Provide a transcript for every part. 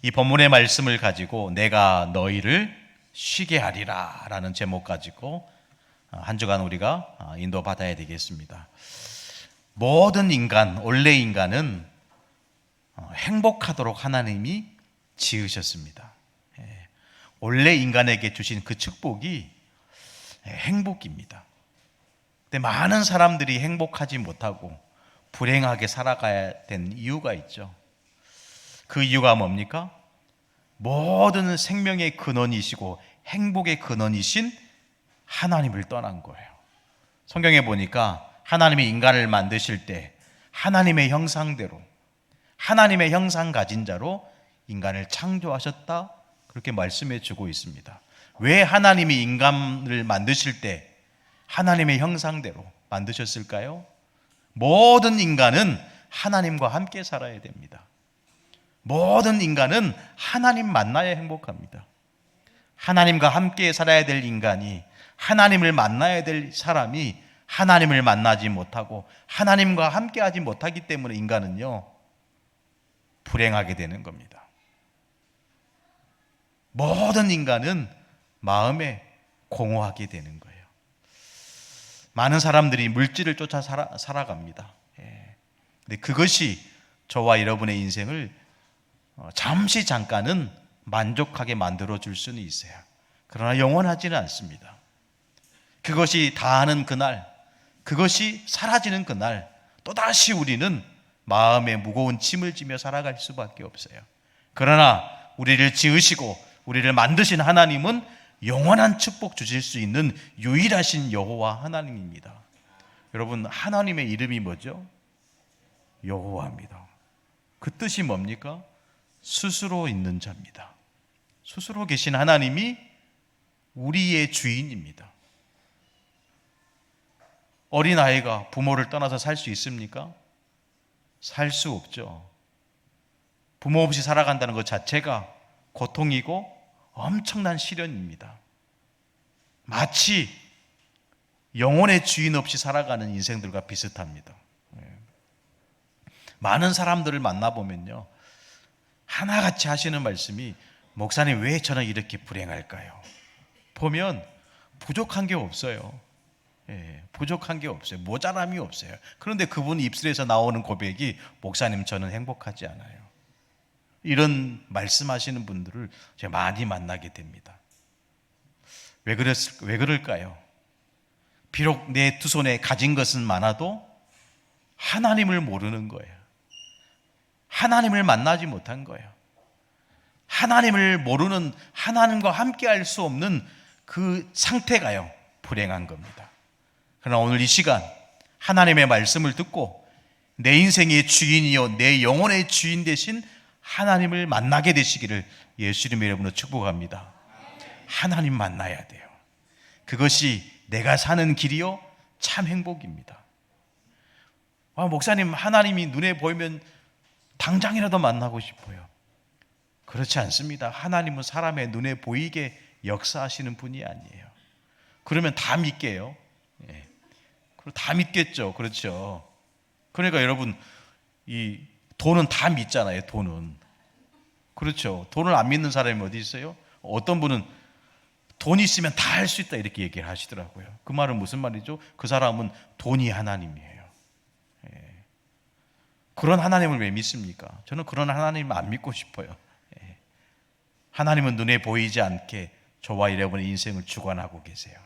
이 본문의 말씀을 가지고 내가 너희를 쉬게 하리라 라는 제목 가지고 한 주간 우리가 인도받아야 되겠습니다. 모든 인간, 원래 인간은 행복하도록 하나님이 지으셨습니다. 원래 인간에게 주신 그 축복이 행복입니다. 근데 많은 사람들이 행복하지 못하고 불행하게 살아가야 된 이유가 있죠. 그 이유가 뭡니까? 모든 생명의 근원이시고 행복의 근원이신 하나님을 떠난 거예요. 성경에 보니까 하나님이 인간을 만드실 때 하나님의 형상대로, 하나님의 형상 가진 자로 인간을 창조하셨다, 그렇게 말씀해 주고 있습니다. 왜 하나님이 인간을 만드실 때 하나님의 형상대로 만드셨을까요? 모든 인간은 하나님과 함께 살아야 됩니다. 모든 인간은 하나님 만나야 행복합니다. 하나님과 함께 살아야 될 인간이, 하나님을 만나야 될 사람이 하나님을 만나지 못하고 하나님과 함께 하지 못하기 때문에 인간은요, 불행하게 되는 겁니다. 모든 인간은 마음에 공허하게 되는 거예요. 많은 사람들이 물질을 쫓아 살아갑니다. 근데 그것이 저와 여러분의 인생을 잠깐은 만족하게 만들어줄 수는 있어요. 그러나 영원하지는 않습니다. 그것이 다하는 그날, 그것이 사라지는 그날, 또다시 우리는 마음에 무거운 짐을 지며 살아갈 수밖에 없어요. 그러나 우리를 지으시고 우리를 만드신 하나님은 영원한 축복 주실 수 있는 유일하신 여호와 하나님입니다. 여러분, 하나님의 이름이 뭐죠? 여호와입니다. 그 뜻이 뭡니까? 스스로 있는 자입니다. 스스로 계신 하나님이 우리의 주인입니다. 어린아이가 부모를 떠나서 살 수 있습니까? 살 수 없죠. 부모 없이 살아간다는 것 자체가 고통이고 엄청난 시련입니다. 마치 영혼의 주인 없이 살아가는 인생들과 비슷합니다. 많은 사람들을 만나보면요, 하나같이 하시는 말씀이, 목사님 왜 저는 이렇게 불행할까요? 보면 부족한 게 없어요. 부족한 게 없어요. 모자람이 없어요. 그런데 그분 입술에서 나오는 고백이, 목사님 저는 행복하지 않아요. 이런 말씀하시는 분들을 제가 많이 만나게 됩니다. 왜 그럴까요? 비록 내 두 손에 가진 것은 많아도 하나님을 모르는 거예요. 하나님을 만나지 못한 거예요. 하나님을 모르는, 하나님과 함께 할 수 없는 그 상태가요, 불행한 겁니다. 그러나 오늘 이 시간 하나님의 말씀을 듣고 내 인생의 주인이요 내 영혼의 주인 되신 하나님을 만나게 되시기를 예수님의 이름으로 축복합니다. 하나님 만나야 돼요. 그것이 내가 사는 길이요 참 행복입니다. 목사님, 하나님이 눈에 보이면 당장이라도 만나고 싶어요. 그렇지 않습니다. 하나님은 사람의 눈에 보이게 역사하시는 분이 아니에요. 그러면 다 믿게요. 다 믿겠죠. 그렇죠. 그러니까 여러분, 이 돈은 다 믿잖아요. 돈은. 그렇죠. 돈을 안 믿는 사람이 어디 있어요? 어떤 분은 돈이 있으면 다 할 수 있다 이렇게 얘기를 하시더라고요. 그 말은 무슨 말이죠? 그 사람은 돈이 하나님이에요. 그런 하나님을 왜 믿습니까? 저는 그런 하나님을 안 믿고 싶어요. 하나님은 눈에 보이지 않게 저와 여러분의 인생을 주관하고 계세요.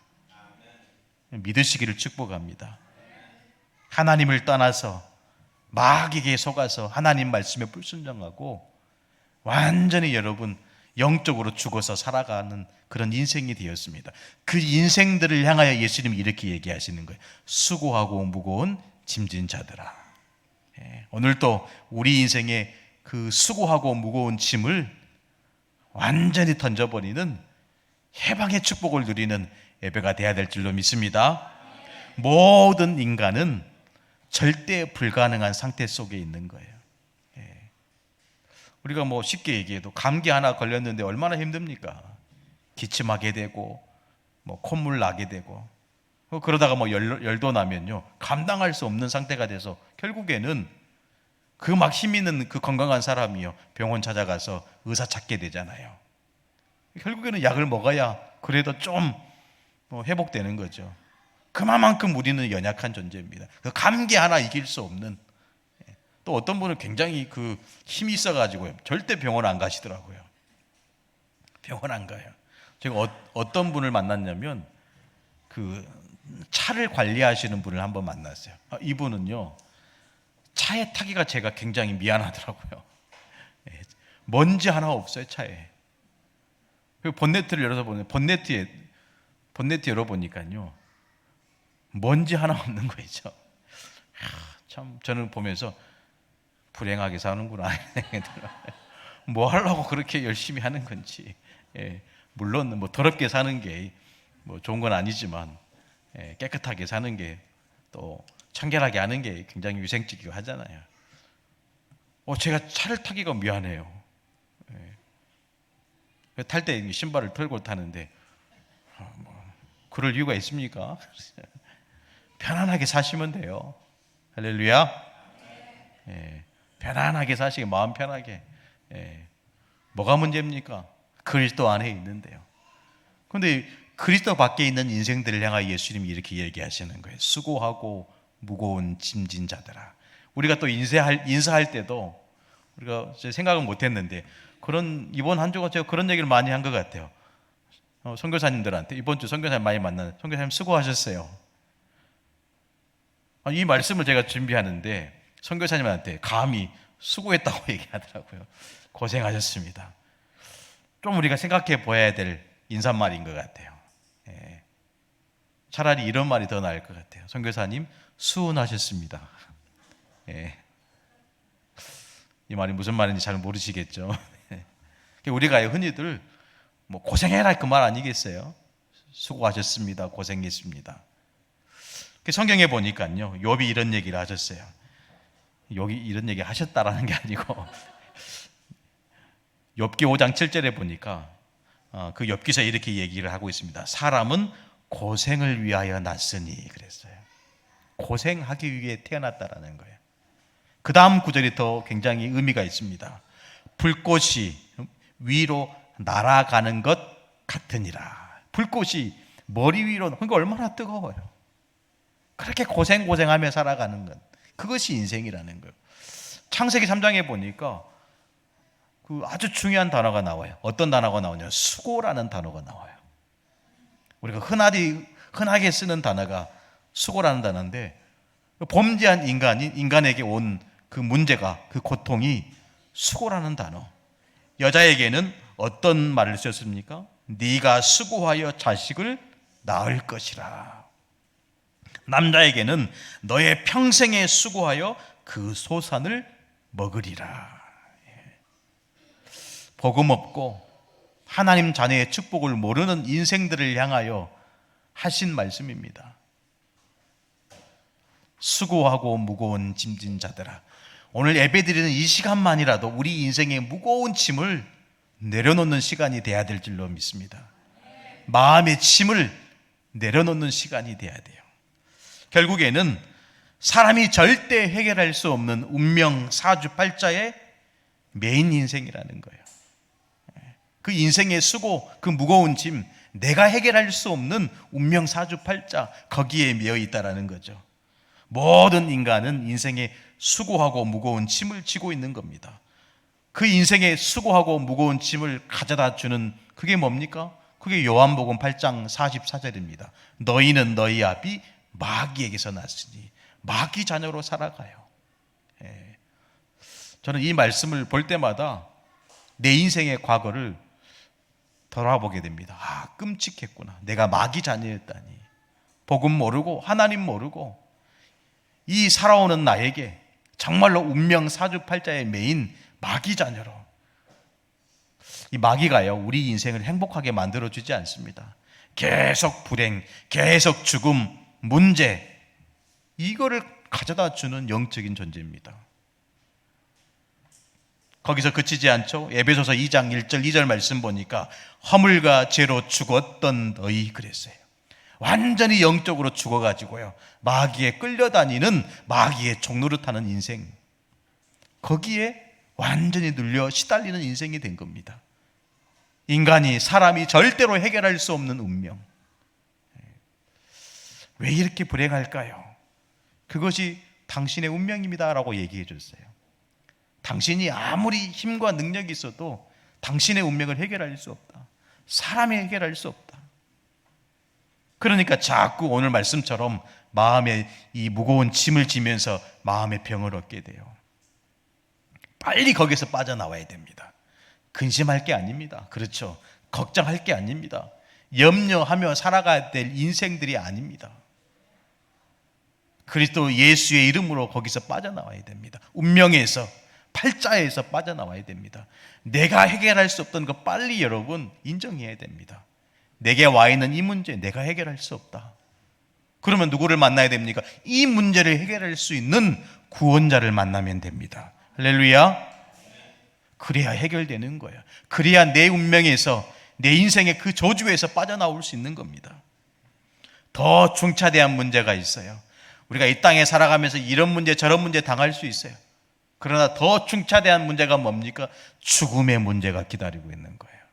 믿으시기를 축복합니다. 하나님을 떠나서 마귀에게 속아서 하나님 말씀에 불순종하고 완전히 여러분 영적으로 죽어서 살아가는 그런 인생이 되었습니다. 그 인생들을 향하여 예수님이 이렇게 얘기하시는 거예요. 수고하고 무거운 짐진 자들아. 오늘도 우리 인생의 그 수고하고 무거운 짐을 완전히 던져버리는 해방의 축복을 누리는 예배가 되어야 될 줄로 믿습니다. 모든 인간은 절대 불가능한 상태 속에 있는 거예요. 우리가 쉽게 얘기해도 감기 하나 걸렸는데 얼마나 힘듭니까? 기침하게 되고 콧물 나게 되고 그러다가 열도 나면요 감당할 수 없는 상태가 돼서 결국에는 그 막 힘 있는 그 건강한 사람이요, 병원 찾아가서 의사 찾게 되잖아요. 결국에는 약을 먹어야 그래도 좀 회복되는 거죠. 그만큼 우리는 연약한 존재입니다. 그 감기 하나 이길 수 없는. 또 어떤 분은 굉장히 그 힘이 있어가지고요, 절대 병원 안 가시더라고요. 병원 안 가요. 제가 어떤 분을 만났냐면 그 차를 관리하시는 분을 한번 만났어요. 이분은요, 차에 타기가 제가 굉장히 미안하더라고요. 먼지 하나 없어요, 차에. 그리고 본네트를 열어서 보면 본네트 열어보니까요, 먼지 하나 없는 거 있죠. 참 저는 보면서 불행하게 사는구나. 뭐 하려고 그렇게 열심히 하는 건지. 물론 뭐 더럽게 사는 게 뭐 좋은 건 아니지만, 깨끗하게 사는 게, 또 청결하게 하는 게 굉장히 위생적이고 하잖아요. 제가 차를 타기가 미안해요. 탈 때 신발을 털고 타는데 그럴 이유가 있습니까? 편안하게 사시면 돼요. 할렐루야. 편안하게 사시게, 마음 편하게. 뭐가 문제입니까? 그리스도 안에 있는데요. 그런데 그리스도 밖에 있는 인생들을 향하여 예수님이 이렇게 얘기하시는 거예요. 수고하고 무거운 짐진 자들아. 우리가 또 인사할 때도 우리가 생각은 못했는데, 이번 한 주가 제가 그런 얘기를 많이 한 것 같아요. 선교사님들한테, 이번 주 선교사님 많이 만나는 선교사님 수고하셨어요. 이 말씀을 제가 준비하는데 선교사님한테 감히 수고했다고 얘기하더라고요. 고생하셨습니다. 좀 우리가 생각해 보아야 될 인사말인 것 같아요. 차라리 이런 말이 더 나을 것 같아요. 선교사님 수고하셨습니다. 이 말이 무슨 말인지 잘 모르시겠죠. 우리가 흔히들 뭐 고생해라 그 말 아니겠어요? 수고하셨습니다. 고생했습니다. 성경에 보니까요, 욥이 이런 얘기를 하셨어요. 여기 이런 얘기 하셨다라는 게 아니고 욥기 5장 7절에 보니까 그 욥기서 이렇게 얘기를 하고 있습니다. 사람은 고생을 위하여 났으니 그랬어요. 고생하기 위해 태어났다라는 거예요. 그 다음 구절이 더 굉장히 의미가 있습니다. 불꽃이 위로 날아가는 것 같으니라. 불꽃이 머리 위로, 그러니까 얼마나 뜨거워요. 그렇게 고생하며 살아가는 것, 그것이 인생이라는 거예요. 창세기 3장에 보니까 그 아주 중요한 단어가 나와요. 어떤 단어가 나오냐? 수고라는 단어가 나와요. 우리가 흔하게 쓰는 단어가 수고라는 단어인데, 범죄한 인간에게 온 그 문제가, 그 고통이 수고라는 단어. 여자에게는 어떤 말을 썼습니까? 네가 수고하여 자식을 낳을 것이라. 남자에게는 너의 평생에 수고하여 그 소산을 먹으리라. 복음 없고 하나님 자녀의 축복을 모르는 인생들을 향하여 하신 말씀입니다. 수고하고 무거운 짐진 자들아. 오늘 예배드리는 이 시간만이라도 우리 인생의 무거운 짐을 내려놓는 시간이 돼야 될 줄로 믿습니다. 마음의 짐을 내려놓는 시간이 돼야 돼요. 결국에는 사람이 절대 해결할 수 없는 운명 사주팔자의 메인 인생이라는 거예요. 그 인생의 수고, 그 무거운 짐, 내가 해결할 수 없는 운명 사주팔자, 거기에 매여 있다라는 거죠. 모든 인간은 인생에 수고하고 무거운 짐을 지고 있는 겁니다. 그 인생에 수고하고 무거운 짐을 가져다 주는 그게 뭡니까? 그게 요한복음 8장 44절입니다. 너희는 너희 아비 마귀에게서 났으니 마귀 자녀로 살아가요. 저는 이 말씀을 볼 때마다 내 인생의 과거를 돌아보게 됩니다. 끔찍했구나. 내가 마귀 자녀였다니. 복음 모르고 하나님 모르고 이 살아오는 나에게 정말로 운명 사주팔자의 메인 마귀 자녀로, 이 마귀가요 우리 인생을 행복하게 만들어주지 않습니다. 계속 불행, 계속 죽음, 문제, 이거를 가져다 주는 영적인 존재입니다. 거기서 그치지 않죠. 에베소서 2장 1절 2절 말씀 보니까 허물과 죄로 죽었던 너희 그랬어요. 완전히 영적으로 죽어가지고요 마귀에 끌려다니는, 마귀의 종노릇하는 인생. 거기에 완전히 눌려 시달리는 인생이 된 겁니다. 인간이, 사람이 절대로 해결할 수 없는 운명. 왜 이렇게 불행할까요? 그것이 당신의 운명입니다 라고 얘기해 줬어요. 당신이 아무리 힘과 능력이 있어도 당신의 운명을 해결할 수 없다. 사람이 해결할 수 없다. 그러니까 자꾸 오늘 말씀처럼 마음에 이 무거운 짐을 지면서 마음의 병을 얻게 돼요. 빨리 거기서 빠져나와야 됩니다. 근심할 게 아닙니다. 그렇죠. 걱정할 게 아닙니다. 염려하며 살아가야 될 인생들이 아닙니다. 그리스도 예수의 이름으로 거기서 빠져나와야 됩니다. 운명에서, 팔자에서 빠져나와야 됩니다. 내가 해결할 수 없던 거 빨리 여러분 인정해야 됩니다. 내게 와 있는 이 문제 내가 해결할 수 없다. 그러면 누구를 만나야 됩니까? 이 문제를 해결할 수 있는 구원자를 만나면 됩니다. 할렐루야. 그래야 해결되는 거예요. 그래야 내 운명에서, 내 인생의 그 저주에서 빠져나올 수 있는 겁니다. 더 중차대한 문제가 있어요. 우리가 이 땅에 살아가면서 이런 문제 저런 문제 당할 수 있어요. 그러나 더 중차대한 문제가 뭡니까? 죽음의 문제가 기다리고 있는 거예요.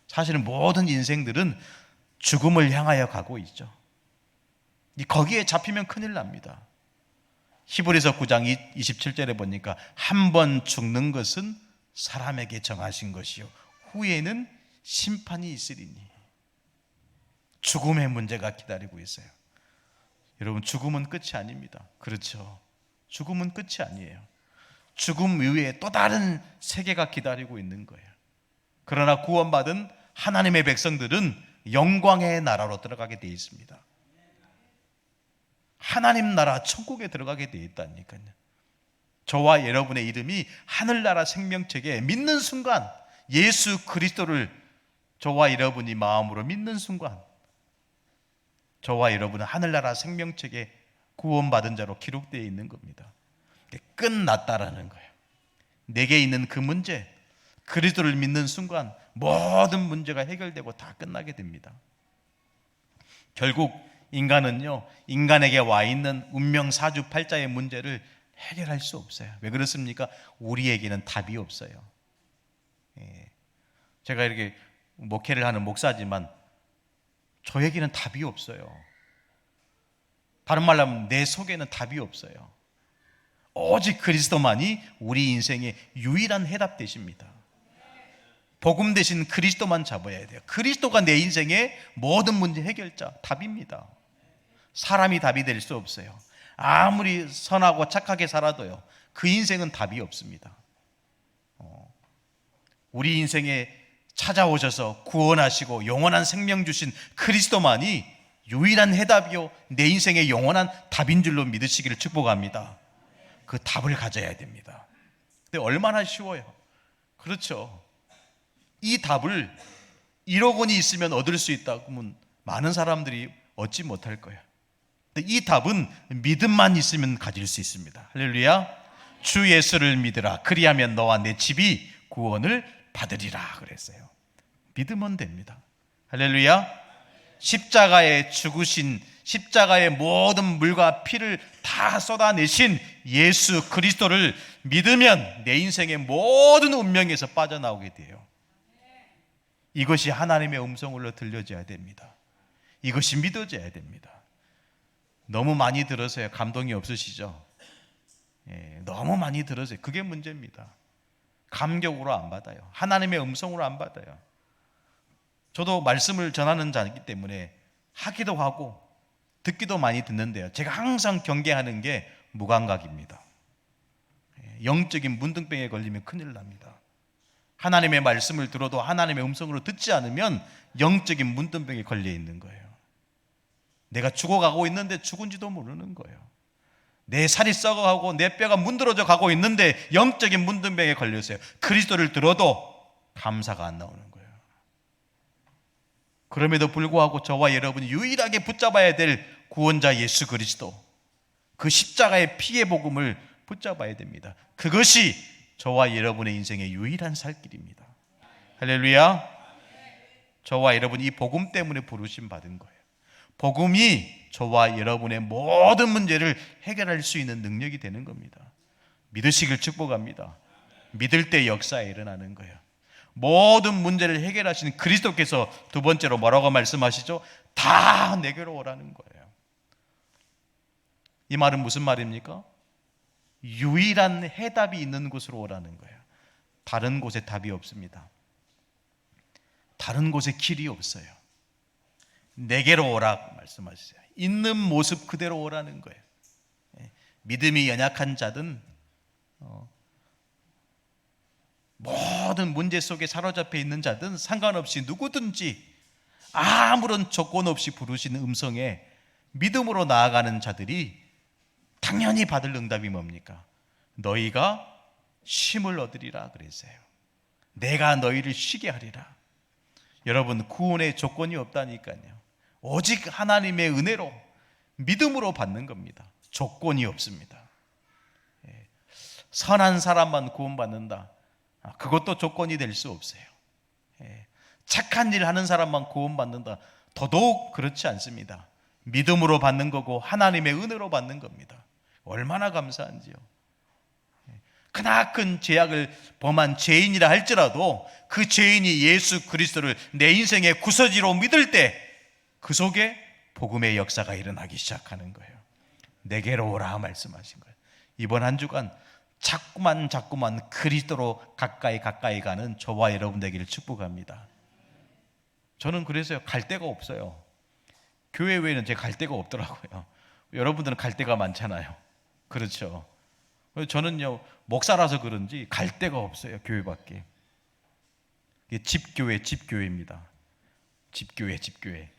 사실은 모든 인생들은 죽음을 향하여 가고 있죠. 거기에 잡히면 큰일 납니다. 히브리서 9장 27절에 보니까 한 번 죽는 것은 사람에게 정하신 것이요 후에는 심판이 있으리니. 죽음의 문제가 기다리고 있어요. 여러분, 죽음은 끝이 아닙니다. 그렇죠. 죽음은 끝이 아니에요. 죽음 이후에 또 다른 세계가 기다리고 있는 거예요. 그러나 구원받은 하나님의 백성들은 영광의 나라로 들어가게 되어 있습니다. 하나님 나라 천국에 들어가게 되어 있다니까요. 저와 여러분의 이름이 하늘나라 생명책에 믿는 순간, 예수 그리스도를 저와 여러분이 마음으로 믿는 순간 저와 여러분은 하늘나라 생명책에 구원받은 자로 기록되어 있는 겁니다. 끝났다라는 거예요. 내게 있는 그 문제, 그리스도를 믿는 순간 모든 문제가 해결되고 다 끝나게 됩니다. 결국 인간은요, 인간에게 와 있는 운명 사주팔자의 문제를 해결할 수 없어요. 왜 그렇습니까? 우리에게는 답이 없어요. 제가 이렇게 목회를 하는 목사지만 저에게는 답이 없어요. 다른 말로 하면 내 속에는 답이 없어요. 오직 그리스도만이 우리 인생의 유일한 해답 되십니다. 복음 대신 그리스도만 잡아야 돼요. 그리스도가 내 인생의 모든 문제 해결자, 답입니다. 사람이 답이 될 수 없어요. 아무리 선하고 착하게 살아도요, 그 인생은 답이 없습니다. 우리 인생에 찾아오셔서 구원하시고 영원한 생명 주신 그리스도만이 유일한 해답이요, 내 인생의 영원한 답인 줄로 믿으시기를 축복합니다. 그 답을 가져야 됩니다. 근데 얼마나 쉬워요. 그렇죠. 이 답을 1억 원이 있으면 얻을 수 있다고 하면 많은 사람들이 얻지 못할 거예요. 근데 이 답은 믿음만 있으면 가질 수 있습니다. 할렐루야. 주 예수를 믿으라. 그리하면 너와 내 집이 구원을 받으리라 그랬어요. 믿으면 됩니다. 할렐루야. 십자가에 죽으신, 십자가의 모든 물과 피를 다 쏟아내신 예수 그리스도를 믿으면 내 인생의 모든 운명에서 빠져나오게 돼요. 이것이 하나님의 음성으로 들려져야 됩니다. 이것이 믿어져야 됩니다. 너무 많이 들어서요, 감동이 없으시죠? 너무 많이 들어서요. 그게 문제입니다. 감격으로 안 받아요. 하나님의 음성으로 안 받아요. 저도 말씀을 전하는 자이기 때문에 하기도 하고 듣기도 많이 듣는데요, 제가 항상 경계하는 게 무감각입니다. 영적인 문둥병에 걸리면 큰일 납니다. 하나님의 말씀을 들어도 하나님의 음성으로 듣지 않으면 영적인 문둥병에 걸려 있는 거예요. 내가 죽어가고 있는데 죽은지도 모르는 거예요. 내 살이 썩어가고 내 뼈가 문드러져 가고 있는데 영적인 문둥병에 걸렸어요. 그리스도를 들어도 감사가 안 나오는 거예요. 그럼에도 불구하고 저와 여러분이 유일하게 붙잡아야 될 구원자 예수 그리스도, 그 십자가의 피의 복음을 붙잡아야 됩니다. 그것이 저와 여러분의 인생의 유일한 살 길입니다. 할렐루야. 저와 여러분이 이 복음 때문에 부르심 받은 거예요. 복음이 저와 여러분의 모든 문제를 해결할 수 있는 능력이 되는 겁니다. 믿으시길 축복합니다. 믿을 때 역사에 일어나는 거예요. 모든 문제를 해결하시는 그리스도께서 두 번째로 뭐라고 말씀하시죠? 다 내게로 오라는 거예요. 이 말은 무슨 말입니까? 유일한 해답이 있는 곳으로 오라는 거예요. 다른 곳에 답이 없습니다. 다른 곳에 길이 없어요. 내게로 오라 말씀하시죠. 있는 모습 그대로 오라는 거예요. 믿음이 연약한 자든 모든 문제 속에 사로잡혀 있는 자든 상관없이 누구든지 아무런 조건 없이 부르시는 음성에 믿음으로 나아가는 자들이 당연히 받을 응답이 뭡니까? 너희가 쉼을 얻으리라 그랬어요. 내가 너희를 쉬게 하리라. 여러분, 구원의 조건이 없다니까요. 오직 하나님의 은혜로 믿음으로 받는 겁니다. 조건이 없습니다. 선한 사람만 구원받는다. 그것도 조건이 될 수 없어요. 착한 일 하는 사람만 구원받는다. 더더욱 그렇지 않습니다. 믿음으로 받는 거고 하나님의 은혜로 받는 겁니다. 얼마나 감사한지요. 크나큰 죄악을 범한 죄인이라 할지라도 그 죄인이 예수 그리스도를 내 인생의 구서지로 믿을 때 그 속에 복음의 역사가 일어나기 시작하는 거예요. 내게로 오라 말씀하신 거예요. 이번 한 주간 자꾸만 그리스도로 가까이 가는 저와 여러분 되기를 축복합니다. 저는 그래서 갈 데가 없어요. 교회 외에는 제가 갈 데가 없더라고요. 여러분들은 갈 데가 많잖아요. 그렇죠. 저는요, 목사라서 그런지 갈 데가 없어요. 교회밖에. 집교회입니다. 집교회.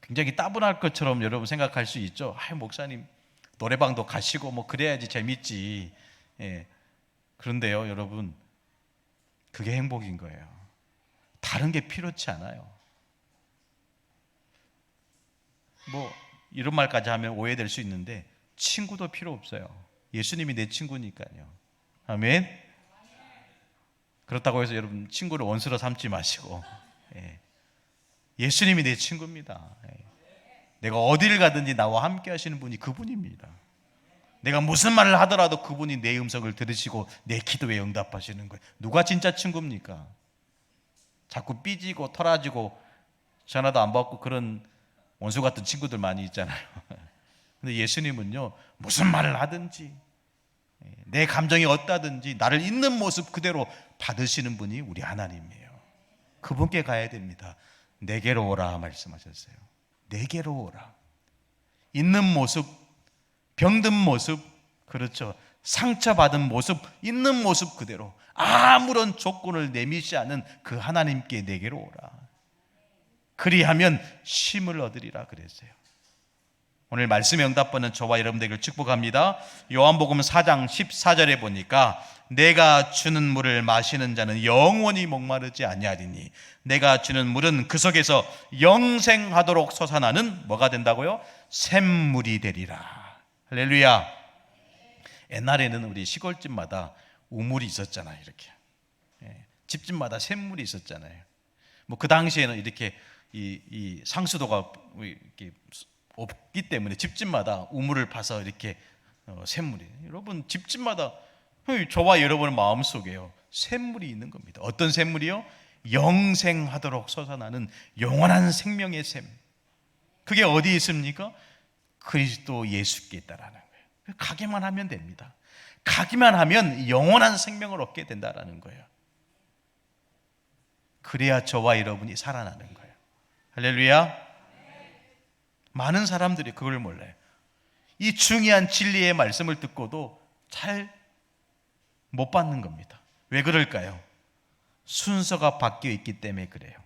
굉장히 따분할 것처럼 여러분 생각할 수 있죠. 목사님 노래방도 가시고 뭐 그래야지 재밌지. 그런데요, 여러분, 그게 행복인 거예요. 다른 게 필요치 않아요. 뭐 이런 말까지 하면 오해될 수 있는데 친구도 필요 없어요. 예수님이 내 친구니까요. 아멘. 그렇다고 해서 여러분 친구를 원수로 삼지 마시고, 예수님이 내 친구입니다. 내가 어디를 가든지 나와 함께 하시는 분이 그분입니다. 내가 무슨 말을 하더라도 그분이 내 음성을 들으시고 내 기도에 응답하시는 거예요. 누가 진짜 친구입니까? 자꾸 삐지고 털어지고 전화도 안 받고 그런 원수 같은 친구들 많이 있잖아요. 근데 예수님은요, 무슨 말을 하든지 내 감정이 어떠하든지 나를 있는 모습 그대로 받으시는 분이 우리 하나님이에요. 그분께 가야 됩니다. 내게로 오라 말씀하셨어요. 내게로 오라. 있는 모습, 병든 모습, 그렇죠, 상처받은 모습, 있는 모습 그대로 아무런 조건을 내미지 않은 그 하나님께 내게로 오라. 그리하면 쉼을 얻으리라 그랬어요. 오늘 말씀의 응답받는 저와 여러분들에게 축복합니다. 요한복음 4장 14절에 보니까 내가 주는 물을 마시는 자는 영원히 목마르지 아니하리니 내가 주는 물은 그 속에서 영생하도록 솟아나는 뭐가 된다고요? 샘물이 되리라. 할렐루야. 옛날에는 우리 시골집마다 우물이 있었잖아요. 이렇게 집집마다 샘물이 있었잖아요. 뭐 그 당시에는 이렇게 이 상수도가 이렇게 없기 때문에 집집마다 우물을 파서 이렇게 샘물이, 여러분 집집마다 저와 여러분의 마음속에요 샘물이 있는 겁니다. 어떤 샘물이요? 영생하도록 솟아나는 영원한 생명의 샘. 그게 어디에 있습니까? 그리스도 예수께 있다라는 거예요. 가기만 하면 됩니다. 가기만 하면 영원한 생명을 얻게 된다라는 거예요. 그래야 저와 여러분이 살아나는 거예요. 할렐루야. 많은 사람들이 그걸 몰라요. 이 중요한 진리의 말씀을 듣고도 잘 못 받는 겁니다. 왜 그럴까요? 순서가 바뀌어 있기 때문에 그래요.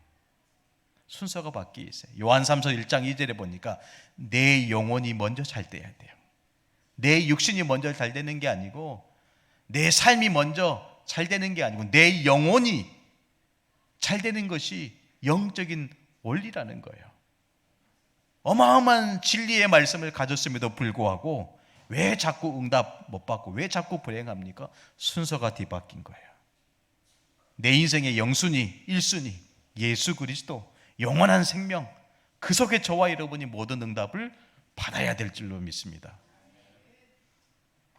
순서가 바뀌어 있어요. 요한삼서 1장 2절에 보니까 내 영혼이 먼저 잘 돼야 돼요. 내 육신이 먼저 잘 되는 게 아니고, 내 삶이 먼저 잘 되는 게 아니고, 내 영혼이 잘 되는 것이 영적인 원리라는 거예요. 어마어마한 진리의 말씀을 가졌음에도 불구하고 왜 자꾸 응답 못 받고 왜 자꾸 불행합니까? 순서가 뒤바뀐 거예요. 내 인생의 영순위, 1순위 예수 그리스도, 영원한 생명, 그 속에 저와 여러분이 모든 응답을 받아야 될 줄로 믿습니다.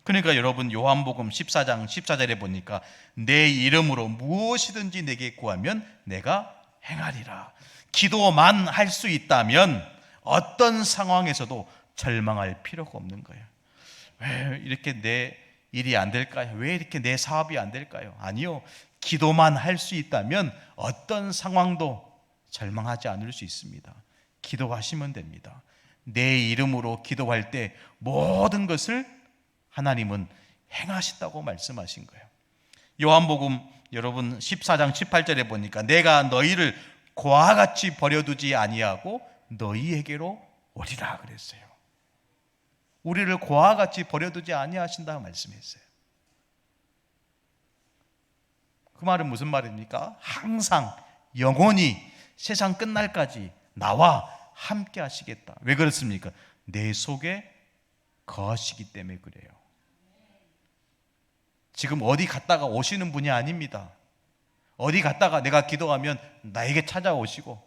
그러니까 여러분 요한복음 14장 14절에 보니까 내 이름으로 무엇이든지 내게 구하면 내가 행하리라. 기도만 할 수 있다면 어떤 상황에서도 절망할 필요가 없는 거예요. 왜 이렇게 내 일이 안 될까요? 왜 이렇게 내 사업이 안 될까요? 아니요. 기도만 할 수 있다면 어떤 상황도 절망하지 않을 수 있습니다. 기도하시면 됩니다. 내 이름으로 기도할 때 모든 것을 하나님은 행하신다고 말씀하신 거예요. 요한복음 여러분 14장 18절에 보니까 내가 너희를 고와 같이 버려두지 아니하고 너희에게로 오리라 그랬어요. 우리를 고와 같이 버려두지 아니하신다 말씀했어요. 그 말은 무슨 말입니까? 항상 영원히 세상 끝날까지 나와 함께 하시겠다. 왜 그렇습니까? 내 속에 거하시기 때문에 그래요. 지금 어디 갔다가 오시는 분이 아닙니다. 어디 갔다가 내가 기도하면 나에게 찾아오시고,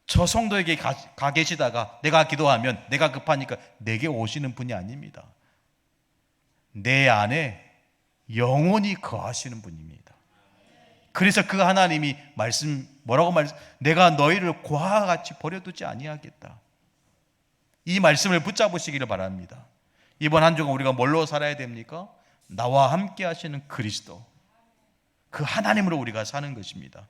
저 성도에게 가 계시다가 내가 기도하면 내가 급하니까 내게 오시는 분이 아닙니다. 내 안에 영원히 거하시는 분입니다. 그래서 그 하나님이 내가 너희를 고와 같이 버려두지 아니하겠다. 이 말씀을 붙잡으시기를 바랍니다. 이번 한 주간 우리가 뭘로 살아야 됩니까? 나와 함께 하시는 그리스도, 그 하나님으로 우리가 사는 것입니다.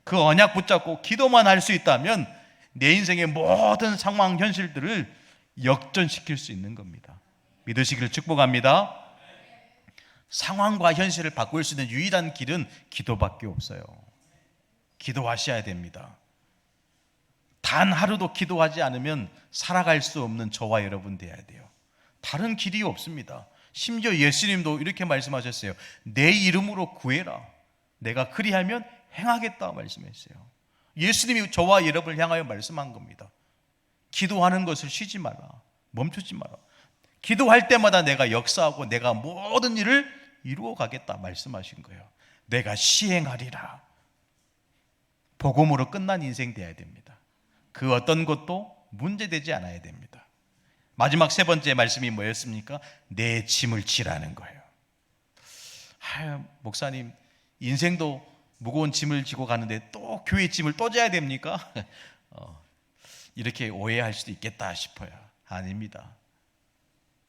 그 언약 붙잡고 기도만 할 수 있다면 내 인생의 모든 상황 현실들을 역전시킬 수 있는 겁니다. 믿으시기를 축복합니다. 상황과 현실을 바꿀 수 있는 유일한 길은 기도밖에 없어요. 기도하셔야 됩니다. 단 하루도 기도하지 않으면 살아갈 수 없는 저와 여러분 되어야 돼요. 다른 길이 없습니다. 심지어 예수님도 이렇게 말씀하셨어요. 내 이름으로 구해라. 내가 그리하면 행하겠다 말씀했어요. 예수님이 저와 여러분을 향하여 말씀한 겁니다. 기도하는 것을 쉬지 마라. 멈추지 마라. 기도할 때마다 내가 역사하고 내가 모든 일을 이루어 가겠다 말씀하신 거예요. 내가 시행하리라. 복음으로 끝난 인생 되어야 됩니다. 그 어떤 것도 문제되지 않아야 됩니다. 마지막 세 번째 말씀이 뭐였습니까? 내 짐을 지라는 거예요. 목사님, 인생도 무거운 짐을 지고 가는데 또 교회 짐을 또 져야 됩니까? 이렇게 오해할 수도 있겠다 싶어요. 아닙니다.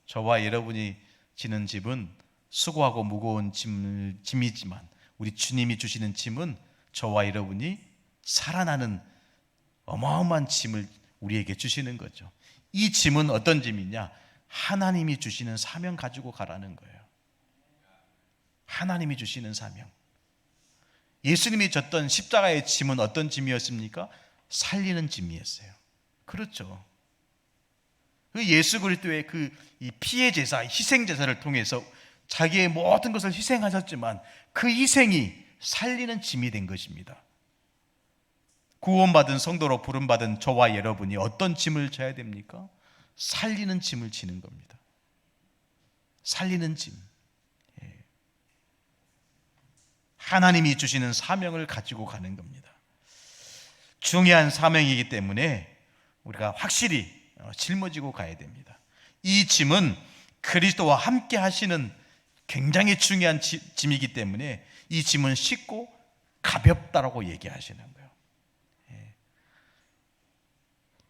저와 여러분이 지는 짐은 수고하고 무거운 짐이지만 우리 주님이 주시는 짐은 저와 여러분이 살아나는 어마어마한 짐을 우리에게 주시는 거죠. 이 짐은 어떤 짐이냐? 하나님이 주시는 사명 가지고 가라는 거예요. 하나님이 주시는 사명. 예수님이 졌던 십자가의 짐은 어떤 짐이었습니까? 살리는 짐이었어요. 그렇죠. 그 예수 그리스도의 이 피의 제사, 희생 제사를 통해서 자기의 모든 것을 희생하셨지만 그 희생이 살리는 짐이 된 것입니다. 구원받은 성도로 부름받은 저와 여러분이 어떤 짐을 져야 됩니까? 살리는 짐을 지는 겁니다. 살리는 짐. 하나님이 주시는 사명을 가지고 가는 겁니다. 중요한 사명이기 때문에 우리가 확실히 짊어지고 가야 됩니다. 이 짐은 그리스도와 함께 하시는 굉장히 중요한 짐이기 때문에 이 짐은 쉽고 가볍다라고 얘기하시는 거예요.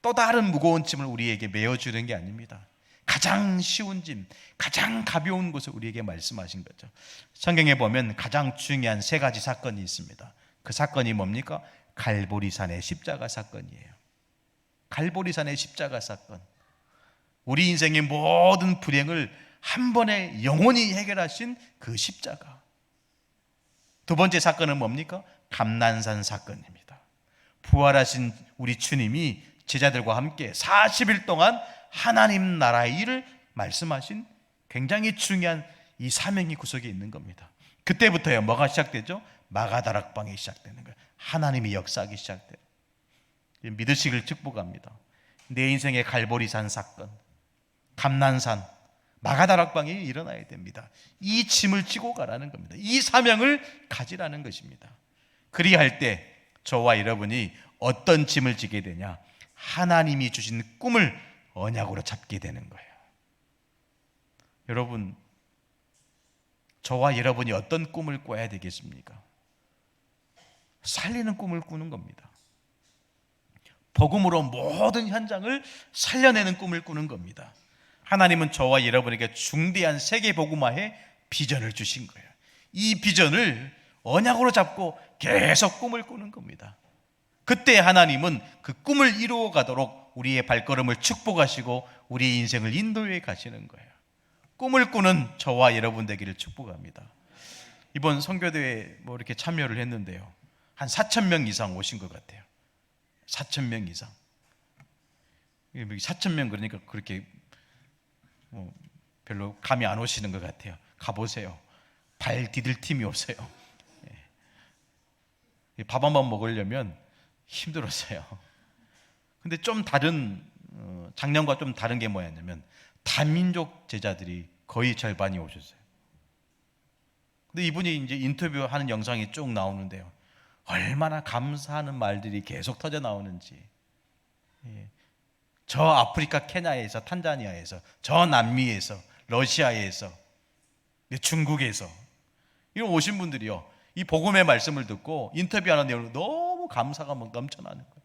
또 다른 무거운 짐을 우리에게 메어주는 게 아닙니다. 가장 쉬운 짐, 가장 가벼운 것을 우리에게 말씀하신 거죠. 성경에 보면 가장 중요한 세 가지 사건이 있습니다. 그 사건이 뭡니까? 갈보리산의 십자가 사건이에요. 갈보리산의 십자가 사건. 우리 인생의 모든 불행을 한 번에 영원히 해결하신 그 십자가. 두 번째 사건은 뭡니까? 감난산 사건입니다. 부활하신 우리 주님이 제자들과 함께 40일 동안 하나님 나라의 일을 말씀하신 굉장히 중요한 이 사명이 구석에 있는 겁니다. 그때부터요 뭐가 시작되죠? 마가다락방이 시작되는 거예요. 하나님이 역사하기 시작돼요. 믿으시길 축복합니다. 내 인생의 갈보리산 사건, 감난산, 마가다락방이 일어나야 됩니다. 이 짐을 지고 가라는 겁니다. 이 사명을 가지라는 것입니다. 그리할 때 저와 여러분이 어떤 짐을 지게 되냐? 하나님이 주신 꿈을 언약으로 잡게 되는 거예요. 여러분, 저와 여러분이 어떤 꿈을 꿔야 되겠습니까? 살리는 꿈을 꾸는 겁니다. 복음으로 모든 현장을 살려내는 꿈을 꾸는 겁니다. 하나님은 저와 여러분에게 중대한 세계 복음화의 비전을 주신 거예요. 이 비전을 언약으로 잡고 계속 꿈을 꾸는 겁니다. 그때 하나님은 그 꿈을 이루어 가도록 우리의 발걸음을 축복하시고 우리의 인생을 인도해 가시는 거예요. 꿈을 꾸는 저와 여러분 되기를 축복합니다. 이번 선교대회에 이렇게 참여를 했는데요, 한 4,000명 이상 오신 것 같아요. 4,000명 이상. 4,000명 그러니까 그렇게 별로 감이 안 오시는 것 같아요. 가보세요. 발 디딜 틈이 없어요. 밥 한 번 먹으려면 힘들었어요. 근데 좀 다른, 작년과 좀 다른 게 뭐였냐면 다민족 제자들이 거의 절반이 오셨어요. 근데 이분이 이제 인터뷰하는 영상이 쭉 나오는데요, 얼마나 감사하는 말들이 계속 터져 나오는지. 저 아프리카 케냐에서, 탄자니아에서, 저 남미에서, 러시아에서, 중국에서 이런 오신 분들이요, 이 복음의 말씀을 듣고 인터뷰하는 내용으로 너무 감사가 막 넘쳐나는 거예요.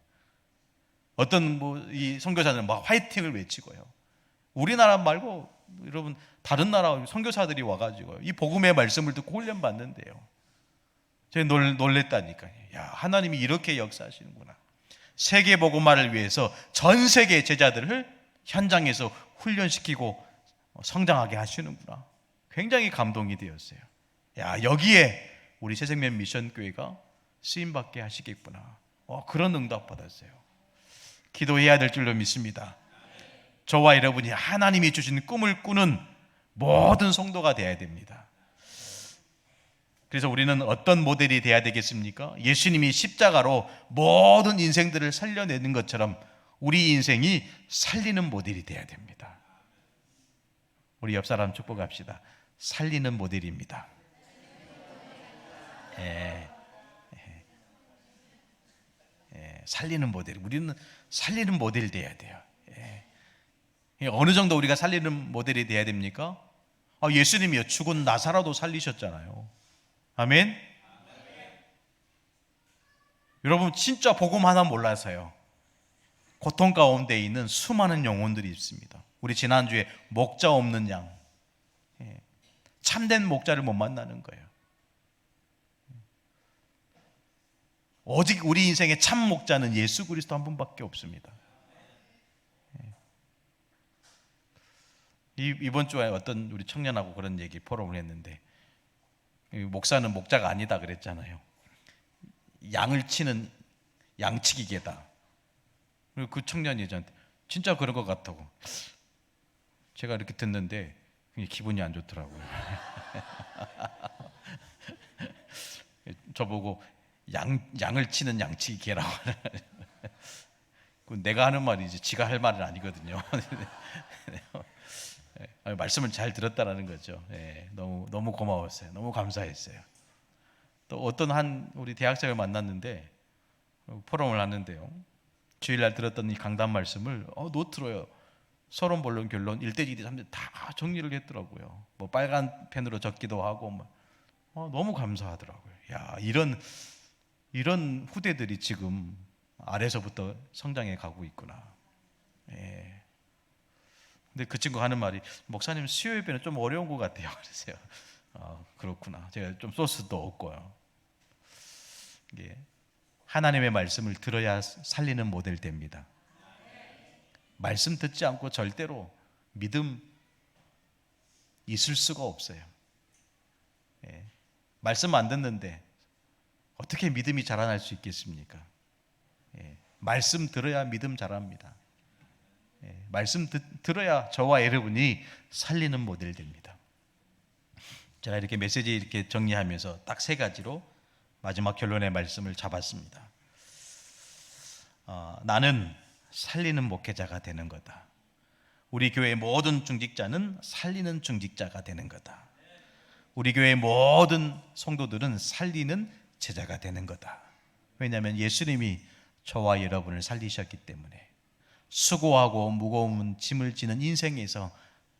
어떤 이 선교사들은 막 화이팅을 외치고요. 우리나라 말고 여러분 다른 나라 선교사들이 와가지고 이 복음의 말씀을 듣고 훈련 받는데요, 제가 놀랬다니까요. 야, 하나님이 이렇게 역사하시는구나. 세계 복음화를 위해서 전 세계 제자들을 현장에서 훈련시키고 성장하게 하시는구나. 굉장히 감동이 되었어요. 야, 여기에 우리 새생명 미션교회가 쓰임받게 하시겠구나. 그런 응답 받았어요. 기도해야 될 줄로 믿습니다. 저와 여러분이 하나님이 주신 꿈을 꾸는 모든 성도가 되어야 됩니다. 그래서 우리는 어떤 모델이 되어야 되겠습니까? 예수님이 십자가로 모든 인생들을 살려내는 것처럼 우리 인생이 살리는 모델이 되어야 됩니다. 우리 옆 사람 축복합시다. 살리는 모델입니다. 살리는 모델. 우리는 살리는 모델이 돼야 돼요. 어느 정도 우리가 살리는 모델이 돼야 됩니까? 예수님이요, 죽은 나사로도 살리셨잖아요. 아멘. 여러분, 진짜 복음 하나 몰라서요, 고통 가운데 있는 수많은 영혼들이 있습니다. 우리 지난주에 목자 없는 양, 참된 목자를 못 만나는 거예요. 오직 우리 인생의 참 목자는 예수 그리스도 한 분밖에 없습니다. 이번 주에 어떤 우리 청년하고 그런 얘기 포럼을 했는데, 목사는 목자가 아니다 그랬잖아요. 양을 치는 양치기계다. 그리고 그 청년이 저한테 진짜 그런 것 같다고. 제가 이렇게 듣는데 기분이 안 좋더라고요. 저보고 양을 치는 양치기계라고. 내가 하는 말이지 지가 할 말은 아니거든요. 말씀을 잘 들었다라는 거죠. 너무 고마웠어요. 너무 감사했어요. 또 어떤 우리 대학생을 만났는데 포럼을 하는데요, 주일날 들었던 이 강단 말씀을 노트로요, 서론, 본론, 결론, 1대 2대 3대 다 정리를 했더라고요. 빨간 펜으로 적기도 하고 너무 감사하더라고요. 야, 이런 후대들이 지금 아래서부터 성장해 가고 있구나. 근데 그 친구가 하는 말이, 목사님 수요 예배는 좀 어려운 것 같아요. 그러세요. 그렇구나. 제가 좀 소스도 없고요. 하나님의 말씀을 들어야 살리는 모델 됩니다. 말씀 듣지 않고 절대로 믿음 있을 수가 없어요. 말씀 안 듣는데 어떻게 믿음이 자라날 수 있겠습니까? 말씀 들어야 믿음 자랍니다. 말씀 들어야 저와 여러분이 살리는 모델 됩니다. 제가 이렇게 메시지 이렇게 정리하면서 딱 3가지로 마지막 결론의 말씀을 잡았습니다. 나는 살리는 목회자가 되는 거다. 우리 교회의 모든 중직자는 살리는 중직자가 되는 거다. 우리 교회의 모든 성도들은 살리는 제자가 되는 거다. 왜냐하면 예수님이 저와 여러분을 살리셨기 때문에. 수고하고 무거운 짐을 지는 인생에서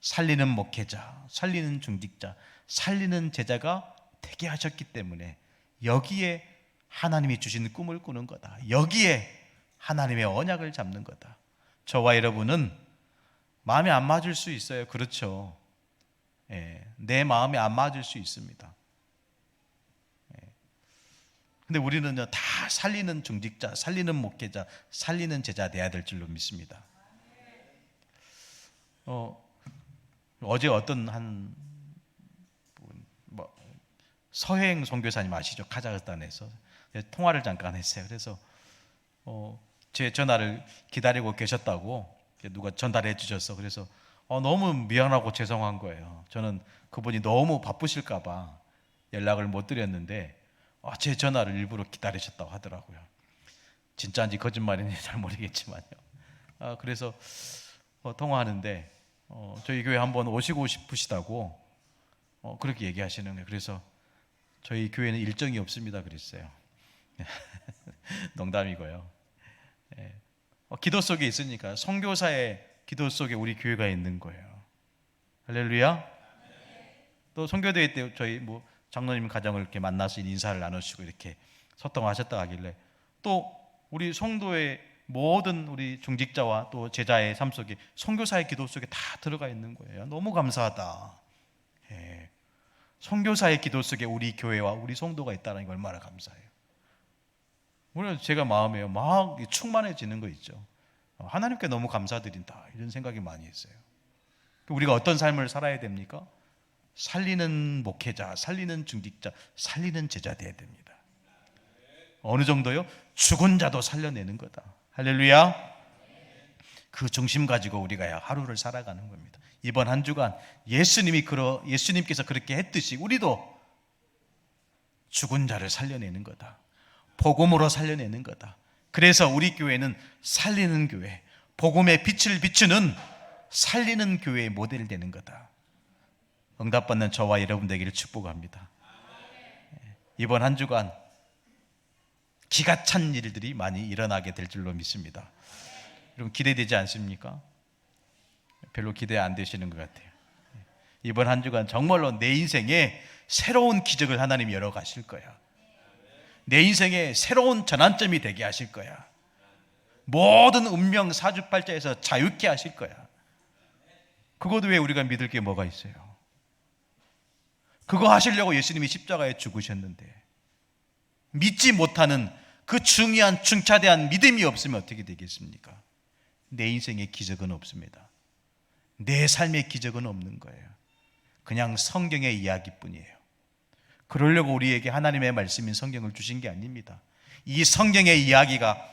살리는 목회자, 살리는 중직자, 살리는 제자가 되게 하셨기 때문에 여기에 하나님이 주신 꿈을 꾸는 거다. 여기에 하나님의 언약을 잡는 거다. 저와 여러분은 마음에 안 맞을 수 있어요. 그렇죠. 내 마음에 안 맞을 수 있습니다. 근데 우리는 다 살리는 중직자, 살리는 목회자, 살리는 제자 돼야 될 줄로 믿습니다. 어제 어떤 한 서행 선교사님 아시죠? 카자흐스탄에서 통화를 잠깐 했어요. 그래서 제 전화를 기다리고 계셨다고 누가 전달해 주셔서 그래서 너무 미안하고 죄송한 거예요. 저는 그분이 너무 바쁘실까 봐 연락을 못 드렸는데 제 전화를 일부러 기다리셨다고 하더라고요. 진짜인지 거짓말인지 잘 모르겠지만요. 그래서 통화하는데 저희 교회 한번 오시고 싶으시다고 그렇게 얘기하시는 거예요. 그래서 저희 교회는 일정이 없습니다 그랬어요. 농담이고요. 기도 속에 있으니까 선교사의 기도 속에 우리 교회가 있는 거예요. 할렐루야. 또 선교대회 때 저희 장로님 가정을 이렇게 만나서 인사를 나누시고 이렇게 소통하셨다 하길래 또 우리 성도의 모든 우리 중직자와 또 제자의 삶 속에 선교사의 기도 속에 다 들어가 있는 거예요. 너무 감사하다. 선교사의 기도 속에 우리 교회와 우리 성도가 있다는 게 얼마나 감사해요. 오늘 제가 마음에 막 충만해지는 거 있죠. 하나님께 너무 감사드린다 이런 생각이 많이 했어요. 우리가 어떤 삶을 살아야 됩니까? 살리는 목회자, 살리는 중직자, 살리는 제자 돼야 됩니다. 어느 정도요? 죽은 자도 살려내는 거다. 할렐루야. 그 중심 가지고 우리가 하루를 살아가는 겁니다. 이번 한 주간 예수님께서 그렇게 했듯이 우리도 죽은 자를 살려내는 거다. 복음으로 살려내는 거다. 그래서 우리 교회는 살리는 교회, 복음의 빛을 비추는 살리는 교회의 모델이 되는 거다. 응답받는 저와 여러분 되기를 축복합니다. 이번 한 주간 기가 찬 일들이 많이 일어나게 될 줄로 믿습니다. 여러분 기대되지 않습니까? 별로 기대 안 되시는 것 같아요. 이번 한 주간 정말로 내 인생에 새로운 기적을 하나님이 열어 가실 거야. 내 인생에 새로운 전환점이 되게 하실 거야. 모든 운명 사주팔자에서 자유케 하실 거야. 그것 외에 우리가 믿을 게 뭐가 있어요? 그거 하시려고 예수님이 십자가에 죽으셨는데 믿지 못하는 그 중요한 중차대한 믿음이 없으면 어떻게 되겠습니까? 내 인생의 기적은 없습니다. 내 삶의 기적은 없는 거예요. 그냥 성경의 이야기뿐이에요. 그러려고 우리에게 하나님의 말씀인 성경을 주신 게 아닙니다. 이 성경의 이야기가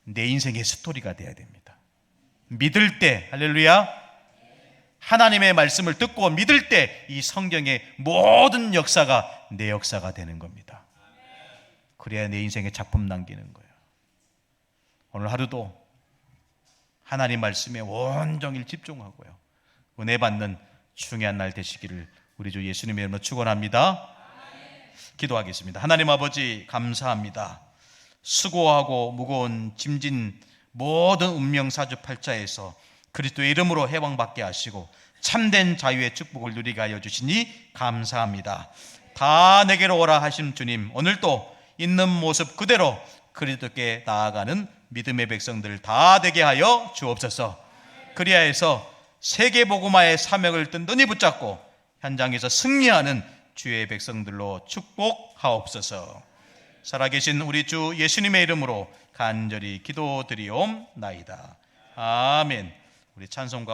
내 인생의 스토리가 돼야 됩니다. 믿을 때, 할렐루야, 하나님의 말씀을 듣고 믿을 때 이 성경의 모든 역사가 내 역사가 되는 겁니다. 그래야 내 인생에 작품 남기는 거예요. 오늘 하루도 하나님 말씀에 온종일 집중하고요, 은혜 받는 중요한 날 되시기를 우리 주 예수님의 이름으로 축원합니다. 기도하겠습니다. 하나님 아버지 감사합니다. 수고하고 무거운 짐진 모든 운명 사주팔자에서 그리스도의 이름으로 해방받게 하시고 참된 자유의 축복을 누리게 하여 주시니 감사합니다. 다 내게로 오라 하신 주님, 오늘도 있는 모습 그대로 그리스도께 나아가는 믿음의 백성들 다 되게 하여 주옵소서. 그리하여서 세계복음화의 사명을 든든히 붙잡고 현장에서 승리하는 주의 백성들로 축복하옵소서. 살아계신 우리 주 예수님의 이름으로 간절히 기도드리옵나이다. 아멘. 우리 찬송가